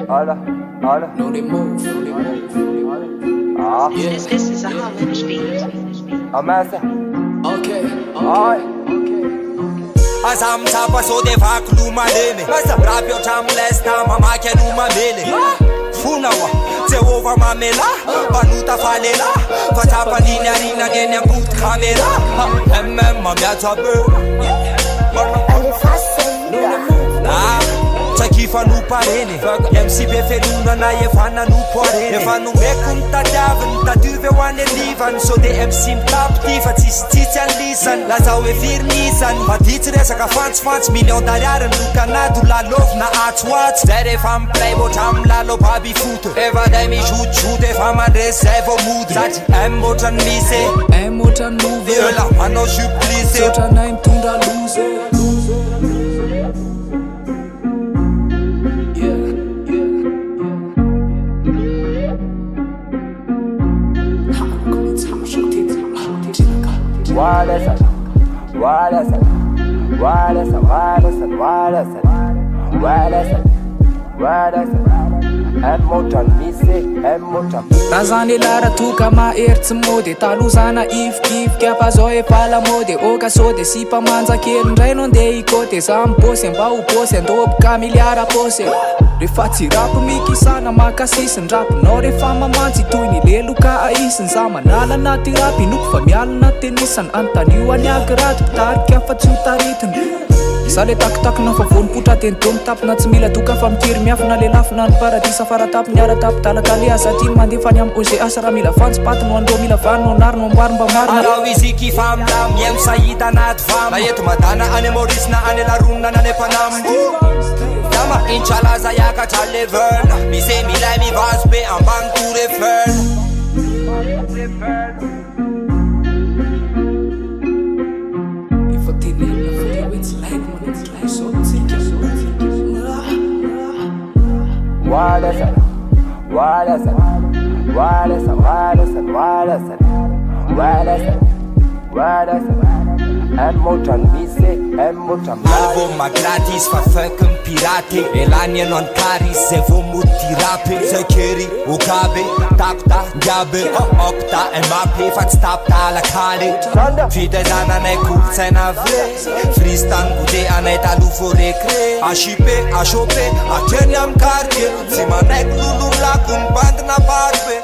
Nony Mouv. This is a Holland beat. Okay. Azam tapa so de vaklu maleme Masa rapio chamlesta mamake nu mamele Funawa Jehovah mamela Banuta falela Fatapa linya rina genya boot camera Mamia tabe Kifa nu parene MC befeluna na evana nu poarene Efa nu mekun tadiavin Taduve wane livan So de MC mtaptiva Tsitsitsy anlisan Lazao e firnisan Maditsy resaka fantsifantsy Million d'ariary nu kanado Lalov na atsoatsy Zay rehefa miplay botra milalo baby foot Efa day mijoutjout Efa mandresy zay vo mody Satri M otrany misy M otrany Mouv Ela manao supplice Otranay mitondra loze Raha zany lara toka mahery tsy mody Talozana ifikifika fa zao efa lamody Oka sody sy mpamanjakely ndray no ndeha ikoty Za mibôsy mba ho bôsy andoboka miliara pôsy Rehefa tsy rapy mikisana makasisy Ndrapinao rehefa mamantsy toy ny leloka aisiny Za manala anaty rapy inoko fa miala anaty tenisany Antanio aniaky raty pitarika fa tsy ho taritiny Sa le takitakina fa vonim-potra teny-tony tapina tsy mila doka fa mikiry miafina le lafina ny paradisa faratapy niara tapy talaka le azatiny mandefany am OGS raha mila fantsy paty no andro mila vany no anary no ambary mba marina Arao izy kifa milamy Miaino sahita anaty famy Na eto madana any Maurice na any Laronina na any Panambo Dama inchalaza yakatra level Misy milay mivazo be ambany tour Eiffel Album gratis fa fucking pirate Elany eno an karis zay vo mody rapy Zay kery okabe Tapta ndiabe Opta mape fa tsy tapta alakale Fitaizana anay kolotsaina vre Freestyle gode anay taloha vo recré Achipe, achope, atreny am quartier Tsy manaiky lololako ny bandina barobe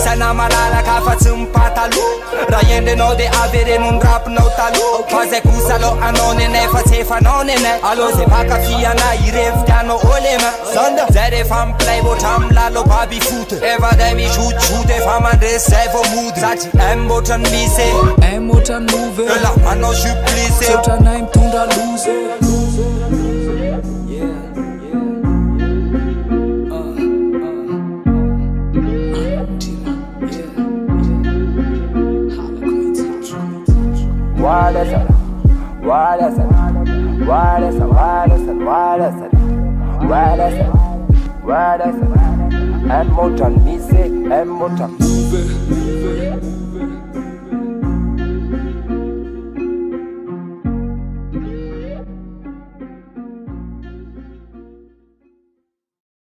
Saina malalaka fa tsy mipataloha Raha endrenao de avereno ny rapinao taloha Fa zay kosa lo anao nenay fa tsy efanao nenay Alo zay mpakafy anay irevitianao olema Zay rehefa miplay botra milalo baby foot Efa day mijoutjout efa mandresy zay vo mody Satri M otrany misy M otrany Mouv Ela manao supplice Otranay mitondra loze M otrany misy M otrany Mouv